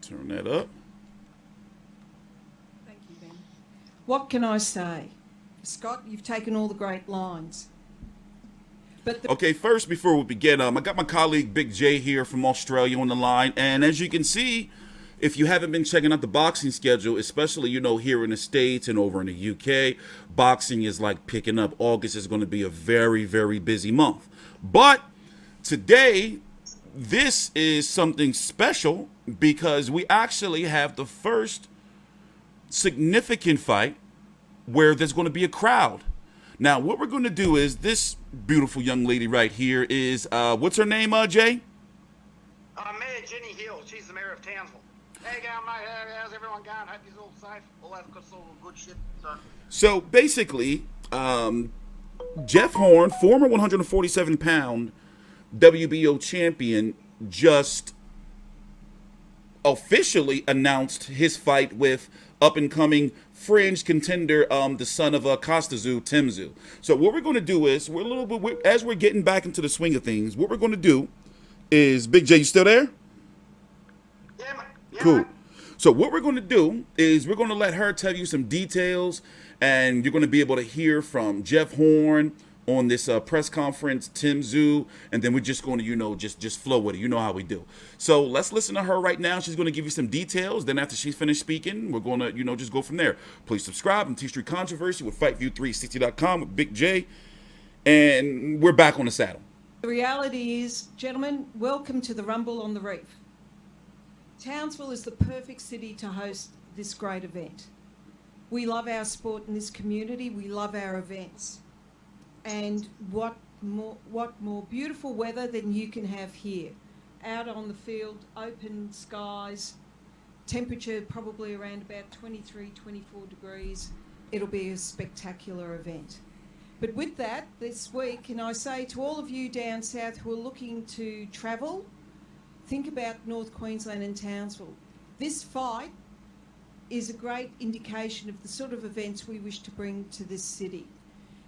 Turn that up. Thank you, Ben. What can I say? Scott, you've taken all the great lines. But the Okay, first, before we begin, I got my colleague Big J here from Australia on the line, and as you can see, if you haven't been checking out the boxing schedule, especially here in the States and over in the UK, boxing is like picking up. August is going to be a very, very busy month. But today, this is something special because we actually have the first significant fight where there's going to be a crowd. Now, what we're going to do is this beautiful young lady right here is, what's her name, Jay? Mayor Jenny Hill. She's the mayor of Townsville. How you going, mate? How's everyone going? Hope you're all safe. All that good shit. So basically, Jeff Horn, former 147-pound WBO champion, just officially announced his fight with up-and-coming fringe contender, the son of Tszyu. So what we're going to do is, as we're getting back into the swing of things, what we're going to do is, Big J, you still there? Yeah, mate. Yeah, Cool. mate. So what we're going to do is we're going to let her tell you some details, and you're going to be able to hear from Jeff Horn on this press conference, Tszyu, and then we're just going to, just flow with it. You know how we do. So let's listen to her right now. She's going to give you some details. Then after she's finished speaking, we're going to, just go from there. Please subscribe. I'm TstreeT Controversy with FightView360.com with Big J, and we're back on the saddle. The reality is, gentlemen, welcome to the Rumble on the Reef. Townsville is the perfect city to host this great event. We love our sport in this community. We love our events. And what more beautiful weather than you can have here? Out on the field, open skies, temperature probably around about 23, 24 degrees. It'll be a spectacular event. But with that, this week, can I say to all of you down south who are looking to travel, think about North Queensland and Townsville. This fight is a great indication of the sort of events we wish to bring to this city.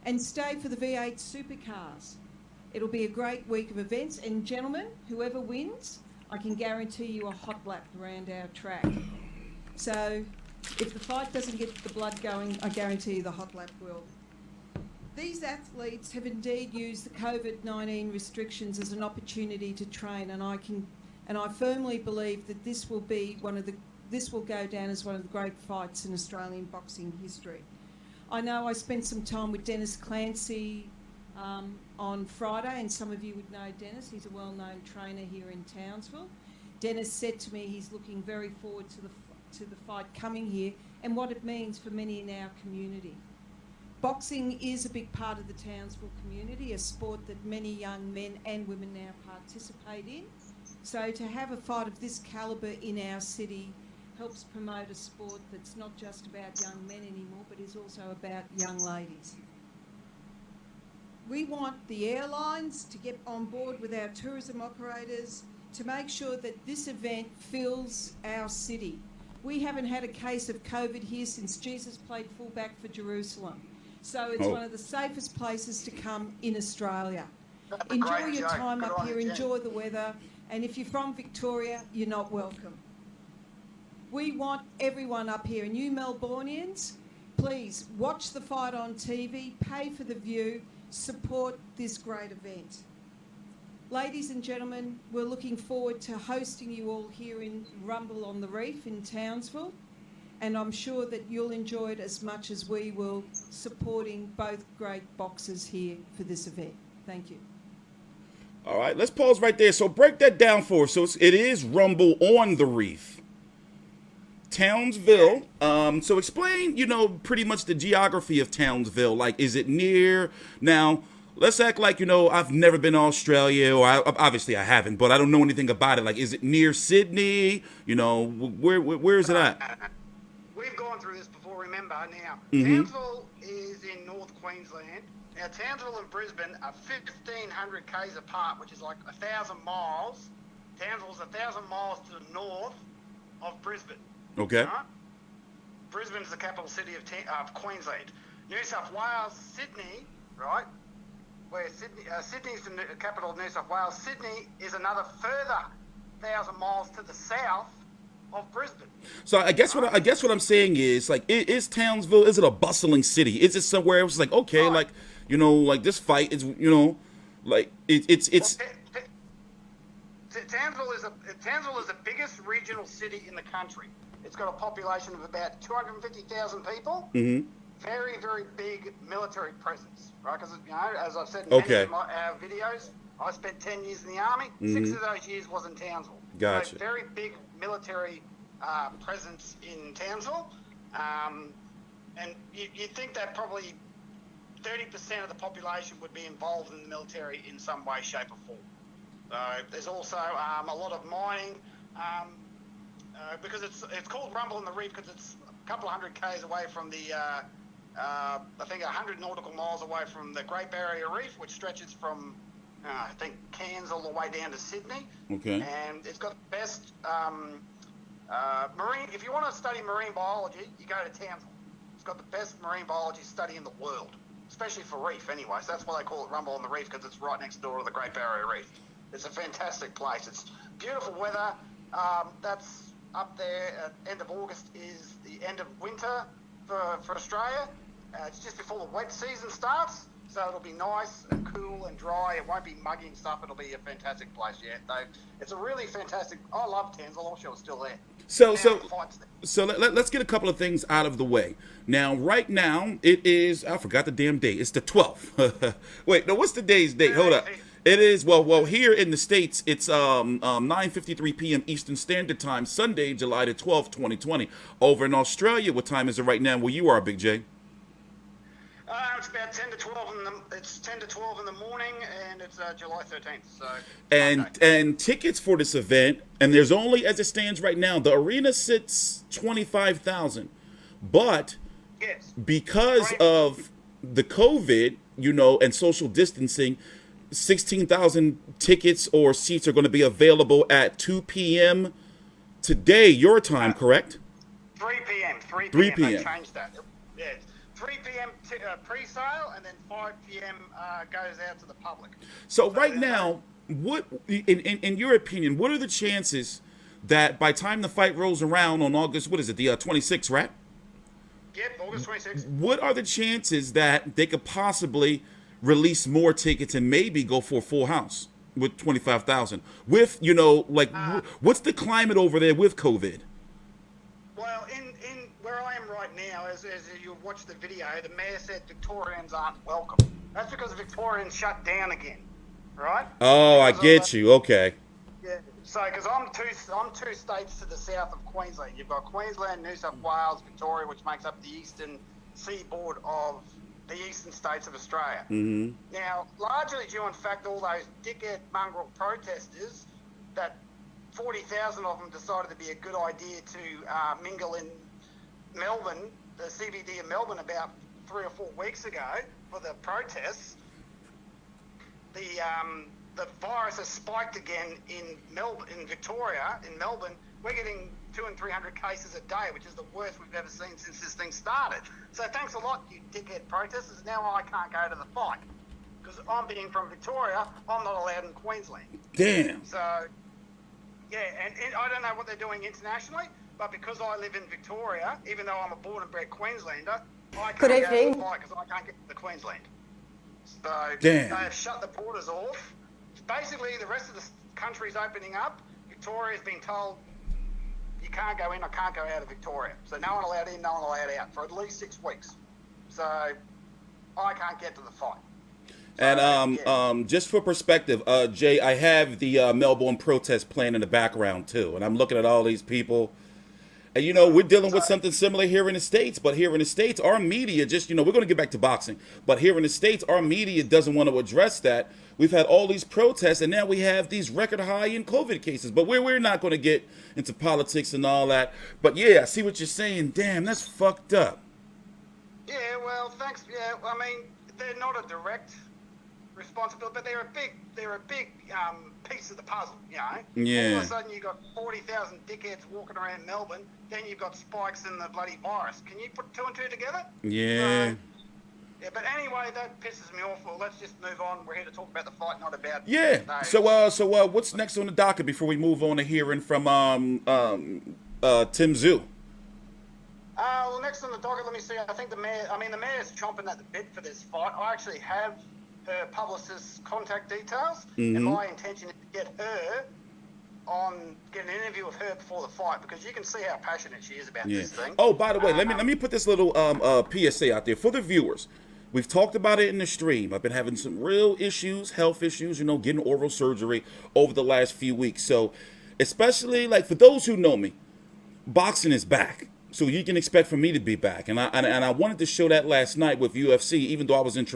And stay for the V8 supercars. It'll be a great week of events. And gentlemen, whoever wins, I can guarantee you a hot lap around our track. So if the fight doesn't get the blood going, I guarantee you the hot lap will. These athletes have indeed used the COVID-19 restrictions as an opportunity to train, and I firmly believe that this will go down as one of the great fights in Australian boxing history. I know I spent some time with Dennis Clancy on Friday, and some of you would know Dennis. He's a well-known trainer here in Townsville. Dennis said to me he's looking very forward to the fight coming here and what it means for many in our community. Boxing is a big part of the Townsville community, a sport that many young men and women now participate in. So to have a fight of this calibre in our city helps promote a sport that's not just about young men anymore, but is also about young ladies. We want the airlines to get on board with our tourism operators to make sure that this event fills our city. We haven't had a case of COVID here since Jesus played fullback for Jerusalem. So it's one of the safest places to come in Australia. Enjoy your time up here, enjoy the weather, and if you're from Victoria, you're not welcome. We want everyone up here, and you Melbournians, please watch the fight on TV, pay for the view, support this great event. Ladies and gentlemen, we're looking forward to hosting you all here in Rumble on the Reef in Townsville, and I'm sure that you'll enjoy it as much as we will, supporting both great boxers here for this event. Thank you. All right, let's pause right there. So break that down for us. So it is Rumble on the Reef, Townsville. So explain, pretty much the geography of Townsville. Like, is it near? Now, let's act like, I've never been to Australia, or obviously I haven't, but I don't know anything about it. Like, is it near Sydney? Where is it at? We've gone through this before, remember. Now, Mm-hmm. Townsville is in North Queensland. Now, Townsville and Brisbane are 1,500 k's apart, which is like 1,000 miles. Townsville's 1,000 miles to the north of Brisbane. Okay. Right? Brisbane's the capital city of Queensland. New South Wales, Sydney, right, where Sydney's the capital of New South Wales. Sydney is another further 1,000 miles to the south of Brisbane. So I guess what I'm saying is, like, is Townsville, is it a bustling city? Is it somewhere else like, okay, Right. like, like this fight is, like it's Well, Townsville is the biggest regional city in the country. It's got a population of about 250,000 people. Mhm. Very, very big military presence, right? Because, as I've said in Okay. many of our videos, I spent 10 years in the Army. 6 of those years was in Townsville. Gotcha. So very big military presence in Townsville. And you'd think that probably 30% of the population would be involved in the military in some way, shape or form. There's also a lot of mining, because it's called Rumble on the Reef because it's a couple of hundred k's away from the, I think 100 nautical miles away from the Great Barrier Reef, which stretches from, I think, Cairns all the way down to Sydney. Okay. And it's got the best marine. If you want to study marine biology, you go to Townsville. It's got the best marine biology study in the world, especially for reef anyway. So that's why they call it Rumble on the Reef, because it's right next door to the Great Barrier Reef. It's a fantastic place. It's beautiful weather. That's up there at end of August is the end of winter for Australia. It's just before the wet season starts, so it'll be nice and cool and dry. It won't be muggy and stuff. It'll be a fantastic place. Yeah, it's a really fantastic. I love Townsville. I wish I was still there. So Now the fight's there. So let's get a couple of things out of the way. Now, right now, it is, I forgot the damn date. It's the 12th. Wait, no, what's today's date? Hold up. It is, well, here in the States, it's 9:53 p.m. Eastern Standard Time, Sunday, July the 12th, 2020. Over in Australia, what time is it right now where you are, Big J? It's about 10 to 12 it's 10 to 12 in the morning, and it's July 13th. So And Monday. and tickets for this event, and there's only, as it stands right now, the arena sits 25,000, but Yes. because Right. of the COVID, and social distancing, 16,000 tickets or seats are going to be available at 2 p.m. today, your time, correct? 3 p.m. 3 3 p.m. They p.m. changed that. Yeah. 3 p.m. Pre-sale, and then 5 p.m. Goes out to the public. So right now, what, in your opinion, what are the chances that by time the fight rolls around on August, what is it, the 26th, right? Yep, August 26th. What are the chances that they could possibly release more tickets and maybe go for a full house with 25,000? With, what's the climate over there with COVID? Well, in where I am right now, as you watch the video, the mayor said Victorians aren't welcome. That's because Victorians shut down again, right? Oh, I Because get you. Okay. Yeah. So, because I'm two states to the south of Queensland. You've got Queensland, New South Wales, Victoria, which makes up the eastern seaboard of the eastern states of Australia. Mm-hmm. Now, largely due in fact all those dickhead mongrel protesters, that 40,000 of them decided to be a good idea to mingle in Melbourne, the CBD of Melbourne, about 3 or 4 weeks ago for the protests. The virus has spiked again in Victoria, in Melbourne. We're getting 200 and 300 cases a day, which is the worst we've ever seen since this thing started. So thanks a lot, you dickhead protesters. Now I can't go to the fight because I'm being from Victoria. I'm not allowed in Queensland. Damn. So, yeah, and I don't know what they're doing internationally, but because I live in Victoria, even though I'm a born and bred Queenslander, I can't Good go evening. to the fight because I can't get to Queensland. So Damn. they have shut the borders off. Basically, the rest of the country's opening up. Victoria's been told you can't go in or can't go out of Victoria. So no one allowed in, no one allowed out for at least 6 weeks. So I can't get to the fight. And just for perspective, Jay, I have the Melbourne protest plan in the background too, and I'm looking at all these people. And we're dealing with something similar here in the States, but here in the States, our media just, we're going to get back to boxing, but here in the States, our media doesn't want to address that. We've had all these protests, and now we have these record high in COVID cases, but we're not going to get into politics and all that. But yeah, I see what you're saying. Damn, that's fucked up. Yeah, well, thanks. Yeah, I mean, they're not a direct responsibility, but they're a big piece of the puzzle, Yeah. All of a sudden you've got 40,000 dickheads walking around Melbourne, then you've got spikes in the bloody virus. Can you put 2 and 2 together? Yeah. Yeah, but anyway, that pisses me off. Well, let's just move on. We're here to talk about the fight, not about Yeah. names. So what's next on the docket before we move on to hearing from Tszyu? Well, next on the docket, let me see. I think the mayor's chomping at the bit for this fight. I actually have her publicist's contact details, and my intention is to get an interview with her before the fight, because you can see how passionate she is about this thing. Oh, by the way, let me put this little PSA out there for the viewers. We've talked about it in the stream. I've been having some real issues, health issues, getting oral surgery over the last few weeks. So, especially like for those who know me, boxing is back. So you can expect for me to be back, and I wanted to show that last night with UFC. Even though I was in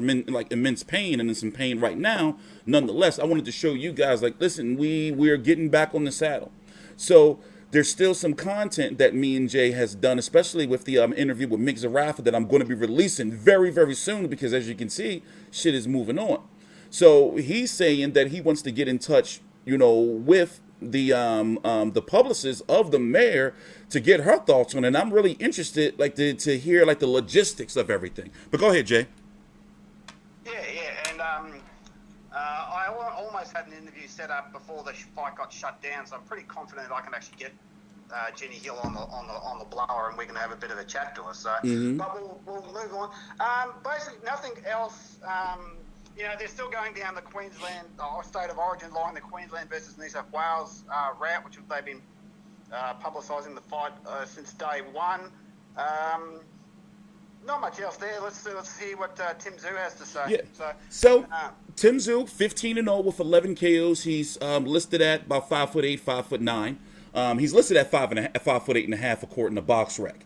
immense pain and in some pain right now, nonetheless, I wanted to show you guys like, listen, we're getting back on the saddle. So there's still some content that me and Jay has done, especially with the interview with Mick Zarafa that I'm going to be releasing very, very soon, because as you can see, shit is moving on. So he's saying that he wants to get in touch, with the publicist of the mayor to get her thoughts on it. And I'm really interested, to hear the logistics of everything. But go ahead, Jay. Yeah, and I almost had an interview set up before the fight got shut down, so I'm pretty confident I can actually get Jenny Hill on the blower, and we can have a bit of a chat to her. So, but we'll move on. Basically, nothing else. They're still going down the Queensland state of origin line, the Queensland versus New South Wales route, which they've been publicising the fight since day one. Not much else there. Let's hear what Tszyu has to say. Yeah. So Tszyu, 15-0 with 11 KOs. He's listed at about 5'8", 5'9". He's listed at 5'8.5" according to BoxRec.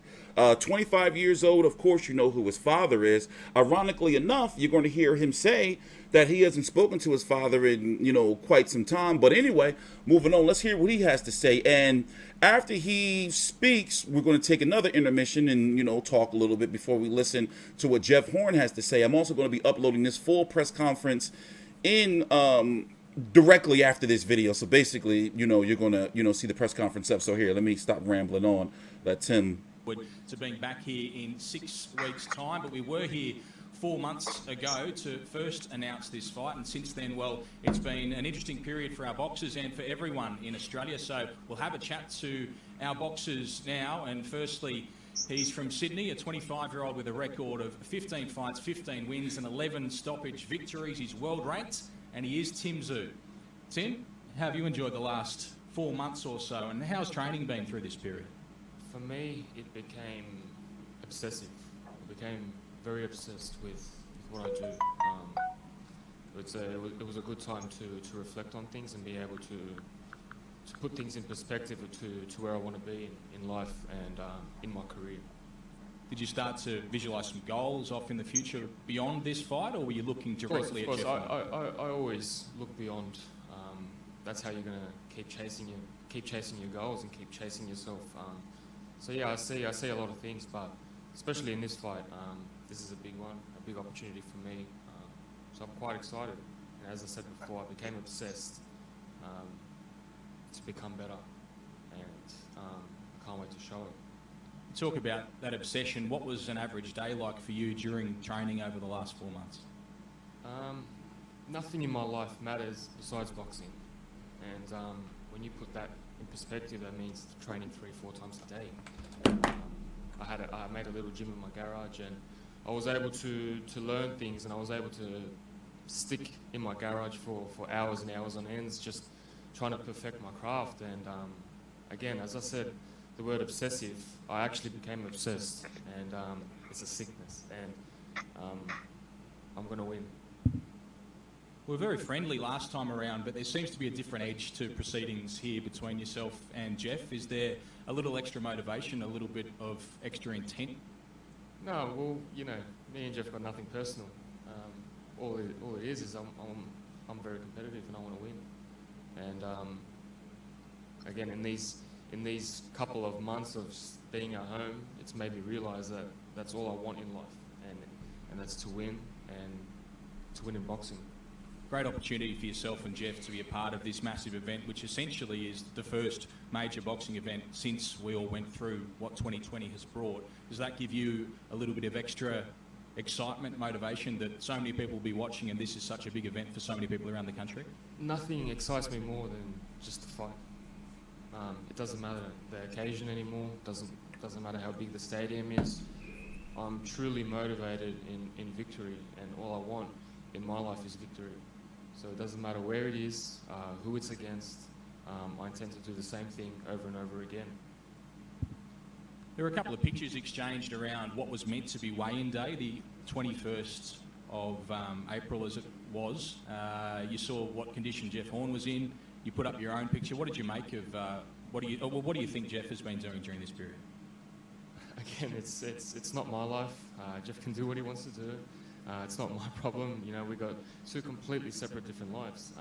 25 years old. Of course, you know who his father is. Ironically enough, you're going to hear him say that he hasn't spoken to his father in quite some time. But anyway, moving on. Let's hear what he has to say. And after he speaks, we're going to take another intermission and talk a little bit before we listen to what Jeff Horn has to say. I'm also going to be uploading this full press conference in directly after this video. So basically, you're going to see the press conference up. So here, let me stop rambling on. Let Tim. To being back here in 6 weeks' time, but we were here 4 months ago to first announce this fight, and since then, well, it's been an interesting period for our boxers and for everyone in Australia. So we'll have a chat to our boxers now, and firstly, he's from Sydney, a 25-year-old with a record of 15 fights, 15 wins and 11 stoppage victories. He's world ranked, and he is Tszyu. Tim, how have you enjoyed the last 4 months or so, and how's training been through this period? For me, it became obsessive. I became very obsessed with what I do. It was a good time to reflect on things and be able to put things in perspective to where I want to be in life and in my career. Did you start to visualise some goals off in the future beyond this fight, or were you looking directly at Jeff? I always look beyond. That's how you're going to keep chasing your goals and keep chasing yourself. So yeah, I see a lot of things, but especially in this fight, this is a big one, a big opportunity for me. So I'm quite excited. And as I said before, I became obsessed to become better, and I can't wait to show it. Talk about that obsession. What was an average day like for you during training over the last 4 months? Nothing in my life matters besides boxing, and when you put that in perspective, that means training 3-4 times a day. I made a little gym in my garage, and I was able to learn things, and I was able to stick in my garage for hours and hours on ends, just trying to perfect my craft. And again, as I said, the word obsessive, I actually became obsessed, and it's a sickness, and I'm going to win. We were very friendly last time around, but there seems to be a different edge to proceedings here between yourself and Jeff. Is there a little extra motivation, a little bit of extra intent? No, well, me and Jeff got nothing personal. All it is I'm very competitive and I want to win. And again, in these couple of months of being at home, it's made me realise that that's all I want in life, and that's to win, and to win in boxing. Great opportunity for yourself and Jeff to be a part of this massive event, which essentially is the first major boxing event since we all went through what 2020 has brought. Does that give you a little bit of extra excitement, motivation that so many people will be watching, and this is such a big event for so many people around the country? Nothing excites me more than just the fight. It doesn't matter the occasion anymore. Doesn't matter how big the stadium is. I'm truly motivated in victory, and all I want in my life is victory. So it doesn't matter where it is, who it's against. I intend to do the same thing over and over again. There were a couple of pictures exchanged around what was meant to be weigh-in day, the 21st of April as it was. You saw what condition Jeff Horn was in. You put up your own picture. What did you make of, what do you think Jeff has been doing during this period? Again, it's not my life. Jeff can do what he wants to do. It's not my problem. You know, we've got two completely separate different lives.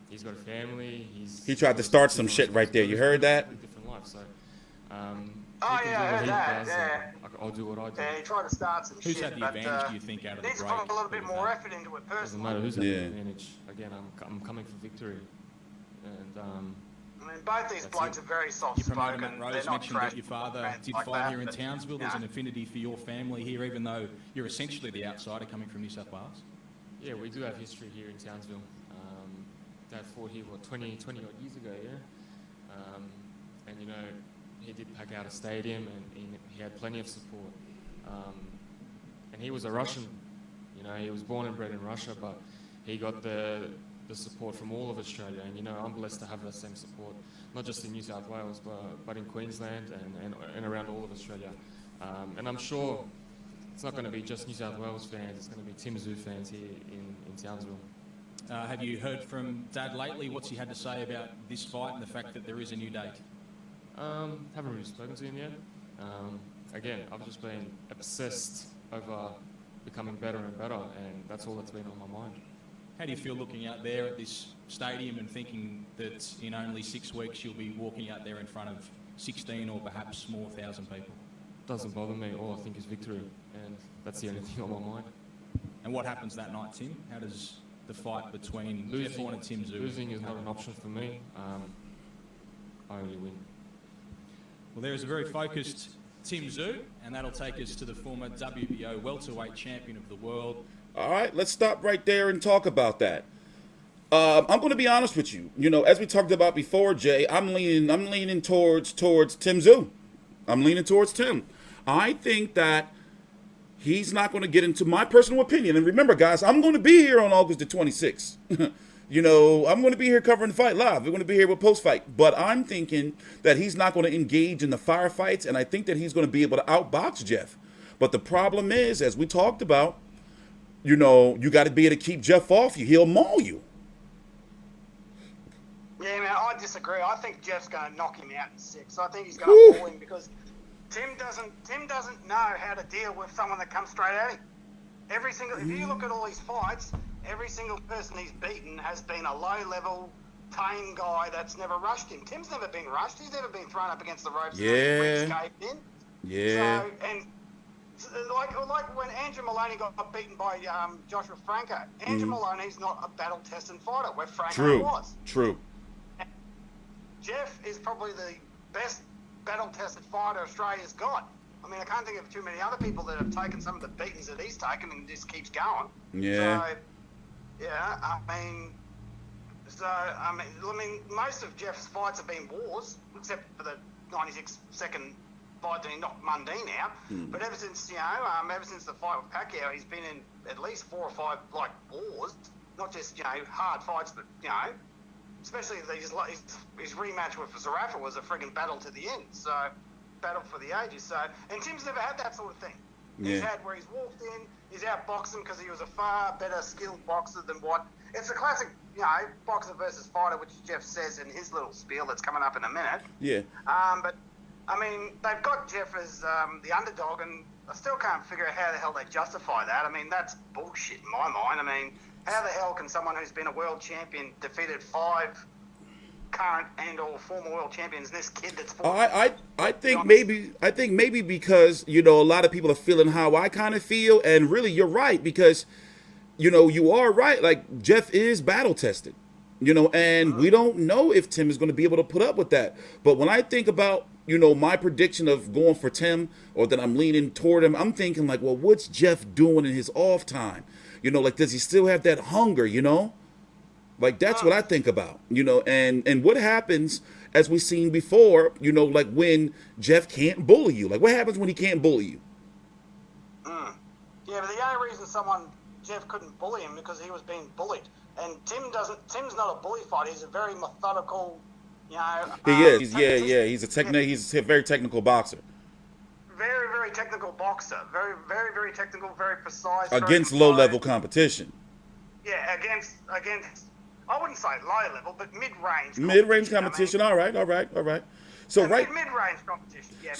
He's got a family. He tried to start some shit right there. You heard that? Different life. So, Oh yeah, I heard that. Yeah. I'll do what I do. Yeah, he tried to start some Who's shit, had the but advantage, do you think, out of the needs to break? put a little bit more effort into it Doesn't personally. matter who's at Yeah. the advantage. Again, I'm coming for victory, and I mean, both these That's blokes it. are very Your soft-spoken. promoter Matt Rose They're not mentioned trash that your father fans did like fight that, here in but, Townsville. you There's know. an affinity for your family here, even though you're essentially the outsider coming from New South Wales. yeah, we do have history here in Townsville. Dad fought here 20 odd years ago, yeah. And you know, he did pack out a stadium, and he had plenty of support. And he was a Russian, you know, he was born and bred in Russia, but he got the support from all of Australia. And you know, I'm blessed to have that same support, not just in New South Wales, but in Queensland and around all of Australia. And I'm sure it's not going to be just New South Wales fans, it's going to be Tszyu fans here in Townsville. Have you heard from Dad lately? What's he had to say about this fight and the fact that there is a new date? Haven't really spoken to him yet. Again, I've just been obsessed over becoming better and better, and that's all that's been on my mind. How do you feel looking out there at this stadium and thinking that in only 6 weeks you'll be walking out there in front of 16 or perhaps more thousand people? Doesn't bother me. All I think is victory, and that's the only thing on my mind. And what happens that night, Tim? How does the fight between Jeff Horn and Tszyu? Losing is not an option for me. I only win. Well, there is a very focused Tszyu, and that'll take us to the former WBO welterweight champion of the world. All right, let's stop right there and talk about that. I'm going to be honest with you. You know, as we talked about before, Jay, I'm leaning towards Tszyu. I'm leaning towards Tim. I think that he's not going to get into my personal opinion. And remember, guys, I'm going to be here on August the 26th. You know, I'm going to be here covering the fight live. We're going to be here with post-fight. But I'm thinking that he's not going to engage in the firefights, and I think that he's going to be able to outbox Jeff. But the problem is, as we talked about, you know, you got to be able to keep Jeff off you. He'll maul you. Yeah, man, I disagree. I think Jeff's going to knock him out in 6. I think he's going to maul him because Tim doesn't know how to deal with someone that comes straight at him. If you look at all his fights, every single person he's beaten has been a low-level, tame guy that's never rushed him. Tim's never been rushed. He's never been thrown up against the ropes and escaped in. Yeah. So, and like when Andrew Maloney got beaten by Joshua Franco, Andrew Maloney's not a battle-tested fighter, where Franco was. True. Jeff is probably the best battle-tested fighter Australia's got. I mean, I can't think of too many other people that have taken some of the beatings that he's taken and just keeps going. Yeah. So, yeah, I mean, most of Jeff's fights have been wars, except for the 96-second fight that he knocked Mundine out. But ever since the fight with Pacquiao, he's been in at least 4 or 5 wars, not just hard fights, but especially his rematch with Zarafa was a friggin' battle to the end. So, battle for the ages. So, and Tim's never had that sort of thing. Yeah. He's had where he's walked in, he's outboxed him because he was a far better skilled boxer than what. It's a classic, boxer versus fighter, which Jeff says in his little spiel that's coming up in a minute. Yeah. But I mean, they've got Jeff as the underdog, and I still can't figure out how the hell they justify that. I mean, that's bullshit in my mind. I mean, how the hell can someone who's been a world champion defeated 5 current and/or former world champions? This kid that's I think maybe because a lot of people are feeling how I kind of feel, and really you're right, because you are right. Like, Jeff is battle tested, and we don't know if Tim is going to be able to put up with that. But when I think about my prediction of going for Tim, or that I'm leaning toward him, I'm thinking like, well, what's Jeff doing in his off time? Like, does he still have that hunger? Like, that's what I think about. And what happens, as we've seen before, like when Jeff can't bully you. Like, what happens when he can't bully you? Yeah, but the only reason Jeff couldn't bully him because he was being bullied. And Tim's not a bully fighter. He's a very methodical, He is. Yeah. He's a very technical boxer. Very, very technical boxer. Very, very, very technical, very precise. Against low-level competition. Yeah, against I wouldn't say low level, but mid-range. Mid-range competition. All right. So mid-range competition. Yeah,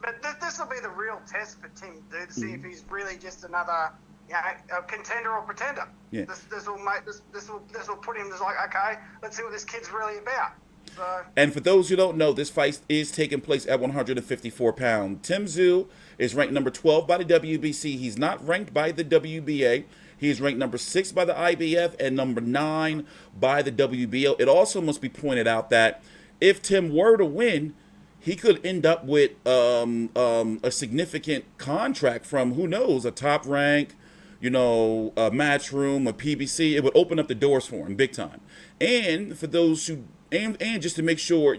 but this will be the real test for Tim, dude, to see if he's really just another, a contender or pretender. Yeah. This will put him just like, okay, let's see what this kid's really about. So. And for those who don't know, this fight is taking place at 154 pounds. Tszyu is ranked number 12 by the WBC. He's not ranked by the WBA. He's ranked number 6 by the IBF and number 9 by the WBO. It also must be pointed out that if Tim were to win, he could end up with a significant contract from, who knows, a Top Rank, a Matchroom, a PBC. It would open up the doors for him big time. And for those who, and just to make sure,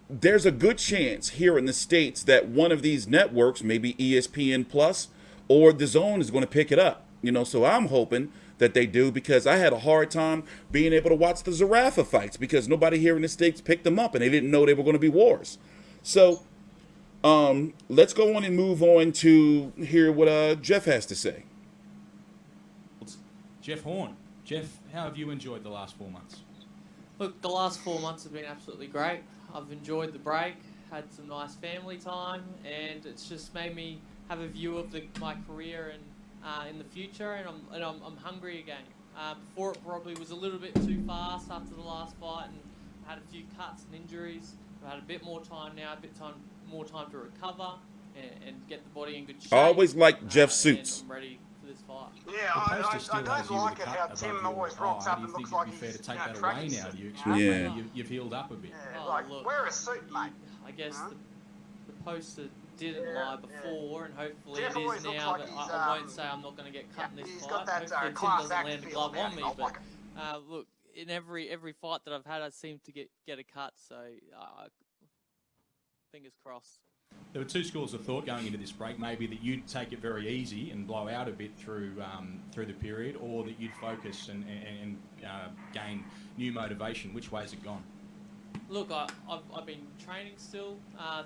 there's a good chance here in the States that one of these networks, maybe ESPN Plus or DAZN, is going to pick it up. So I'm hoping that they do, because I had a hard time being able to watch the Zarafa fights because nobody here in the States picked them up and they didn't know they were going to be wars. So let's go on and move on to hear what Jeff has to say. Jeff Horn. Jeff, how have you enjoyed the last 4 months? Look, the last 4 months have been absolutely great. I've enjoyed the break, had some nice family time, and it's just made me have a view of my career and in the future, and I'm hungry again. Before, it probably was a little bit too fast after the last fight, and I had a few cuts and injuries. I've had a bit more time now, more time to recover and get the body in good shape. I always like Jeff suits. I'm ready for this fight. Yeah, I don't like it how Tim always rocks up and looks like he's fair to take that tracking away now? suit. Do you expect you've healed up a bit? Yeah, look, wear a suit, mate. I guess the poster didn't lie before, and hopefully Jeff it is always looks now, like but he's, I won't say I'm not going to get cut in this he's fight. got that Hopefully Tim class doesn't act land a feel glove on me, about him. but look, in every fight that I've had, I seem to get a cut, so fingers crossed. There were two schools of thought going into this break, maybe that you'd take it very easy and blow out a bit through the period, or that you'd focus and gain new motivation. Which way has it gone? Look, I've been training still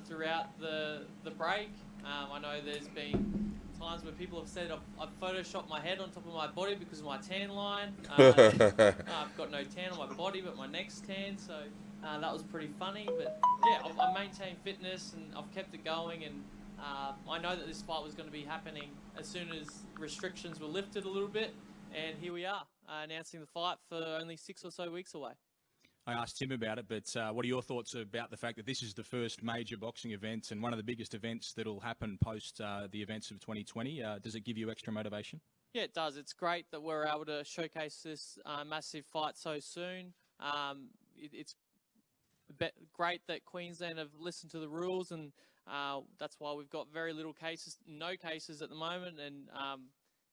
throughout the break. I know there's been times where people have said I've photoshopped my head on top of my body because of my tan line. I've got no tan on my body, but my neck's tan, so that was pretty funny. But yeah, I've maintained fitness and I've kept it going, and I know that this fight was going to be happening as soon as restrictions were lifted a little bit, and here we are, announcing the fight for only 6 or so weeks away. I asked Tim about it, but what are your thoughts about the fact that this is the first major boxing event and one of the biggest events that'll happen post the events of 2020? Does it give you extra motivation? Yeah, it does. It's great that we're able to showcase this massive fight so soon. It's great that Queensland have listened to the rules, and that's why we've got no cases at the moment. And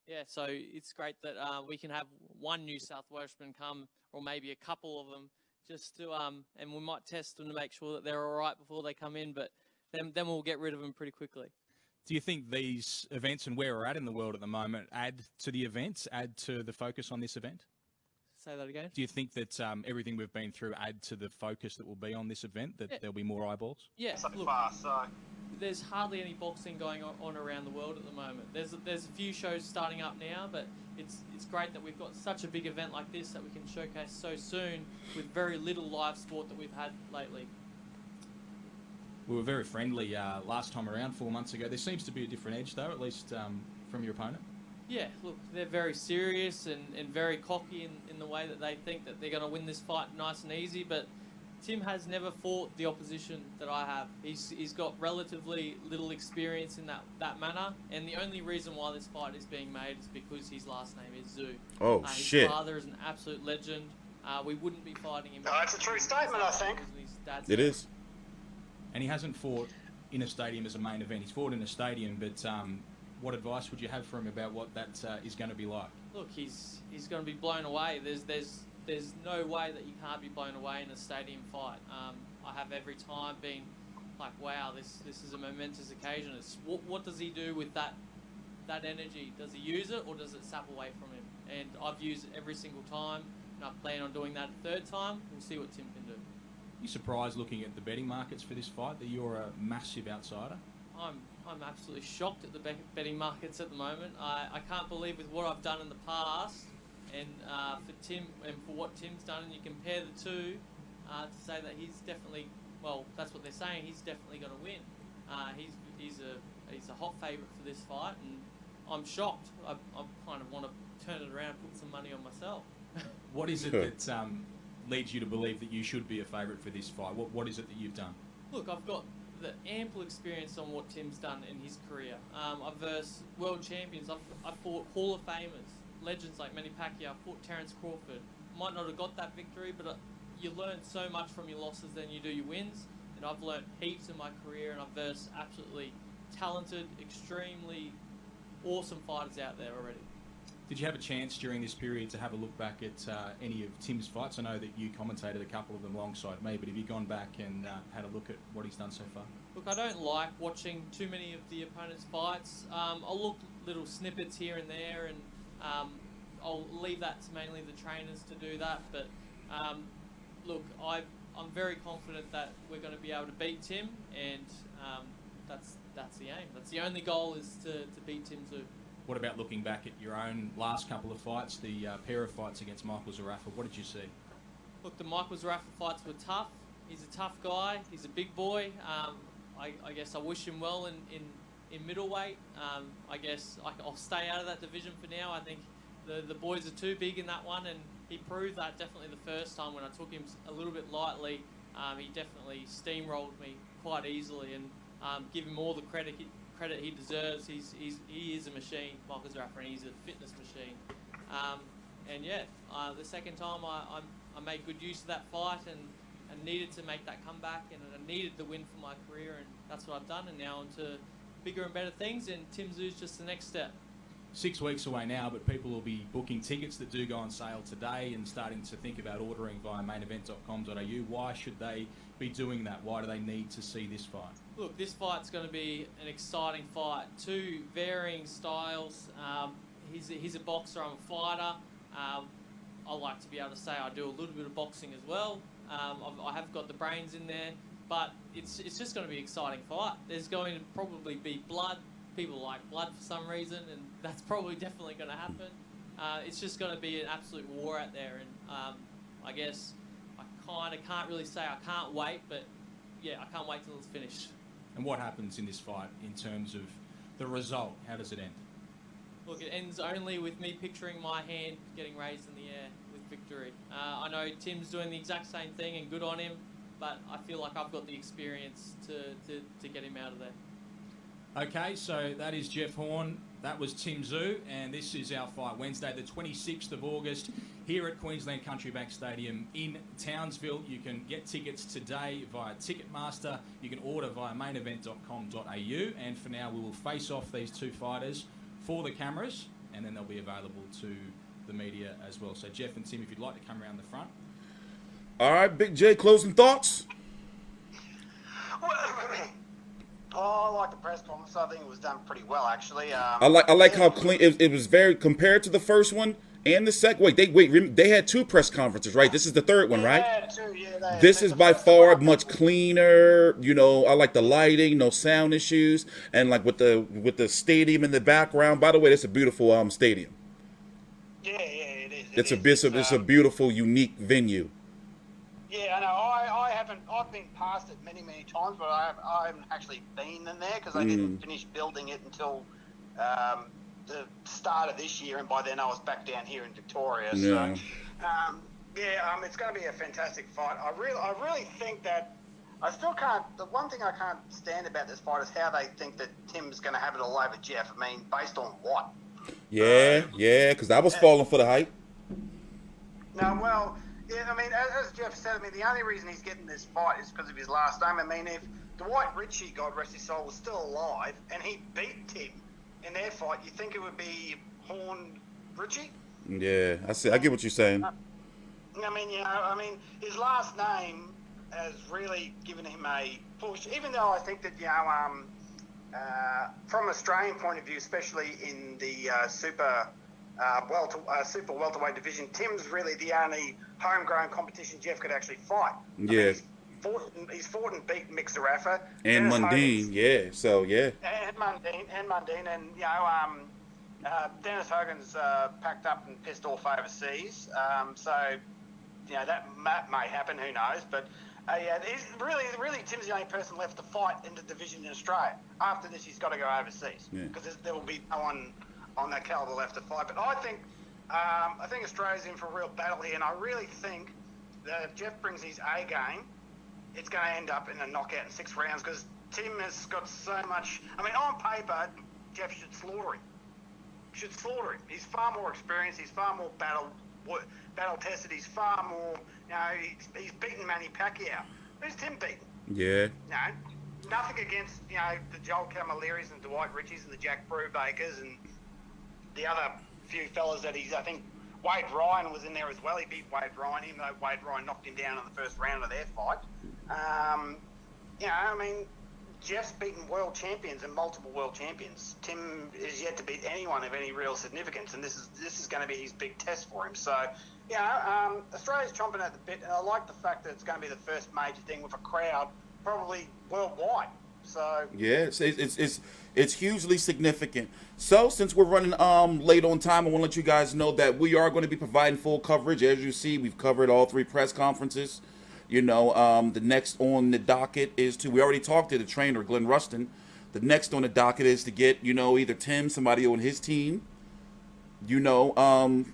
yeah, so it's great that we can have one New South Welshman come, or maybe a couple of them, just to and we might test them to make sure that they're all right before they come in, but then we'll get rid of them pretty quickly. Do you think these events and where we're at in the world at the moment add to the events, add to the focus on this event? Say that again? Do you think that everything we've been through add to the focus that will be on this event, that there'll be more eyeballs? Yeah, So look, far, so there's hardly any boxing going on around the world at the moment. There's a few shows starting up now, but it's great that we've got such a big event like this that we can showcase so soon with very little live sport that we've had lately. We were very friendly last time around 4 months ago. There seems to be a different edge, though, at least from your opponent. Yeah, look, they're very serious and very cocky in the way that they think that they're going to win this fight nice and easy, but Tim has never fought the opposition that I have. He's got relatively little experience in that manner, and the only reason why this fight is being made is because his last name is Tszyu. Oh, his shit. father is an absolute legend. We wouldn't be fighting him. It's a true statement, I think. His dad's It is. and he hasn't fought in a stadium as a main event. He's fought in a stadium, but what advice would you have for him about what that is going to be like? Look, he's going to be blown away. There's no way that you can't be blown away in a stadium fight. I have every time been like, wow, this is a momentous occasion. It's what does he do with that energy? Does he use it or does it sap away from him? And I've used it every single time, and I plan on doing that a third time. We'll see what Tim can do. You surprised looking at the betting markets for this fight that you're a massive outsider? I'm absolutely shocked at the betting markets at the moment. I can't believe with what I've done in the past and for Tim and for what Tim's done, and you compare the two to say that he's definitely, well, that's what they're saying, he's definitely going to win. He's a hot favourite for this fight, and I'm shocked. I kind of want to turn it around and put some money on myself. What is it that leads you to believe that you should be a favourite for this fight? What is it that you've done? Look, I've got the ample experience on what Tim's done in his career. I've versed world champions. I've fought Hall of Famers, legends like Manny Pacquiao. I fought Terence Crawford. Might not have got that victory, but you learn so much from your losses than you do your wins. And I've learned heaps in my career, and I've versed absolutely talented, extremely awesome fighters out there already. Did you have a chance during this period to have a look back at any of Tim's fights? I know that you commentated a couple of them alongside me, but have you gone back and had a look at what he's done so far? Look, I don't like watching too many of the opponent's fights. I'll look little snippets here and there, and I'll leave that to mainly the trainers to do that. But look, I'm very confident that we're going to be able to beat Tim, and that's the aim. That's the only goal, is to beat Tim Tszyu. What about looking back at your own last couple of fights, the pair of fights against Michael Zarafa? What did you see? Look, the Michael Zarafa fights were tough. He's a tough guy. He's a big boy. I guess I wish him well in middleweight. I guess I'll stay out of that division for now. I think the boys are too big in that one, and he proved that definitely the first time when I took him a little bit lightly. He definitely steamrolled me quite easily, and give him all the credit he deserves. He is a machine, Michael Zarafa, and he's a fitness machine. And yeah, the second time I made good use of that fight and needed to make that comeback, and I needed the win for my career, and that's what I've done. And now on to bigger and better things, and Tim Tszyu's just the next step. 6 weeks away now, but people will be booking tickets that do go on sale today and starting to think about ordering via mainevent.com.au. Why should they be doing that? Why do they need to see this fight? Look, this fight's going to be an exciting fight. Two varying styles. He's a boxer, I'm a fighter. I like to be able to say I do a little bit of boxing as well. I have got the brains in there, but it's just going to be an exciting fight. There's going to probably be blood. People like blood for some reason, and that's probably definitely going to happen. It's just going to be an absolute war out there, and I guess I kind of can't really say I can't wait, but yeah, I can't wait till it's finished. And what happens in this fight in terms of the result? How does it end? Look, it ends only with me picturing my hand getting raised in the air with victory. I know Tim's doing the exact same thing, and good on him, but I feel like I've got the experience to get him out of there. Okay, so that is Jeff Horn. That was Tim Tszyu, and this is our fight Wednesday, the 26th of August, here at Queensland Country Bank Stadium in Townsville. You can get tickets today via Ticketmaster. You can order via mainevent.com.au, and for now we will face off these two fighters for the cameras, and then they'll be available to the media as well. So Jeff and Tim, if you'd like to come around the front. All right, Big J, closing thoughts? Oh, I like the press conference. I think it was done pretty well, actually. I like how clean it was. Very compared to the first one and the second. They had two press conferences, right? This is the third one, right? Yeah, two. Yeah, this is by far much cleaner. You know, I like the lighting, no sound issues, and like with the stadium in the background. By the way, it's a beautiful stadium. Yeah, it is. It's a beautiful, unique venue. Yeah, I know. I've been past it many times, but I haven't actually been in there because they didn't finish building it until the start of this year, and by then I was back down here in Victoria. Yeah. So, it's going to be a fantastic fight. I really think that I still can't. The one thing I can't stand about this fight is how they think that Tim's going to have it all over Jeff. I mean, based on what? Yeah, because I was falling for the hype. No, well. Yeah, I mean, as Jeff said, the only reason he's getting this fight is because of his last name. I mean, Dwight Ritchie, God rest his soul, was still alive, and he beat Tim in their fight. You think it would be Horn Ritchie? Yeah, I see. I get what you're saying. I mean, his last name has really given him a push. Even though I think that from Australian point of view, especially in the super welterweight division, Tim's really the only homegrown competition Jeff could actually fight. Yeah. He's fought and beat Mick Zarafa And Mundine, yeah. So yeah. And Mundine, and Dennis Hogan's packed up and pissed off overseas. So that may happen. Who knows? But he's really Tim's the only person left to fight in the division in Australia. After this, he's got to go overseas because there will be no one on that caliber left to fight. But I think Australia's in for a real battle here, and I really think that if Jeff brings his A game, it's going to end up in a knockout in 6 rounds because Tim has got so much. I mean, on paper, Jeff should slaughter him. He's far more experienced. He's far more battle tested. He's far more. He's beaten Manny Pacquiao. Who's Tim beaten? Yeah. Nothing against the Joel Camilleries and Dwight Ritchies and the Jack Brubakers and the other few fellas that I think Wade Ryan was in there as well. He beat Wade Ryan, even though Wade Ryan knocked him down in the first round of their fight. I mean, Jeff's beaten world champions and multiple world champions. Tim is yet to beat anyone of any real significance, and this is going to be his big test for him. So, Australia's chomping at the bit, and I like the fact that it's going to be the first major thing with a crowd, probably worldwide. So yeah, it's hugely significant. So since we're running late on time, I want to let you guys know that we are going to be providing full coverage. As you see, we've covered all 3 press conferences. The next on the docket is we already talked to the trainer, Glenn Rustin. The next on the docket is to get, either Tim, somebody on his team, on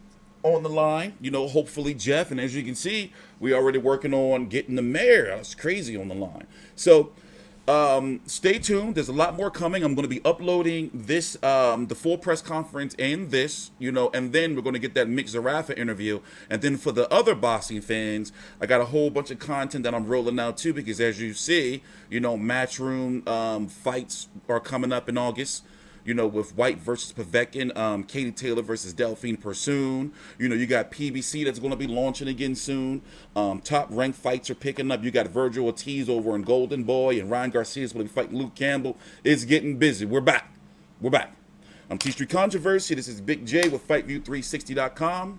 the line, hopefully Jeff. And as you can see, we're already working on getting the mayor. That's crazy on the line. So stay tuned. There's a lot more coming. I'm going to be uploading this, the full press conference and this, and then we're going to get that Mick Zarafa interview. And then for the other boxing fans, I got a whole bunch of content that I'm rolling out too, because as you see, Matchroom fights are coming up in August. With White versus Povetkin, Katie Taylor versus Delphine Persoon. You got PBC that's going to be launching again soon. Top ranked fights are picking up. You got Virgil Ortiz over in Golden Boy, and Ryan Garcia's going to be fighting Luke Campbell. It's getting busy. We're back. I'm TstreeT Controversy. This is Big J with FightView360.com.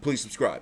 Please subscribe.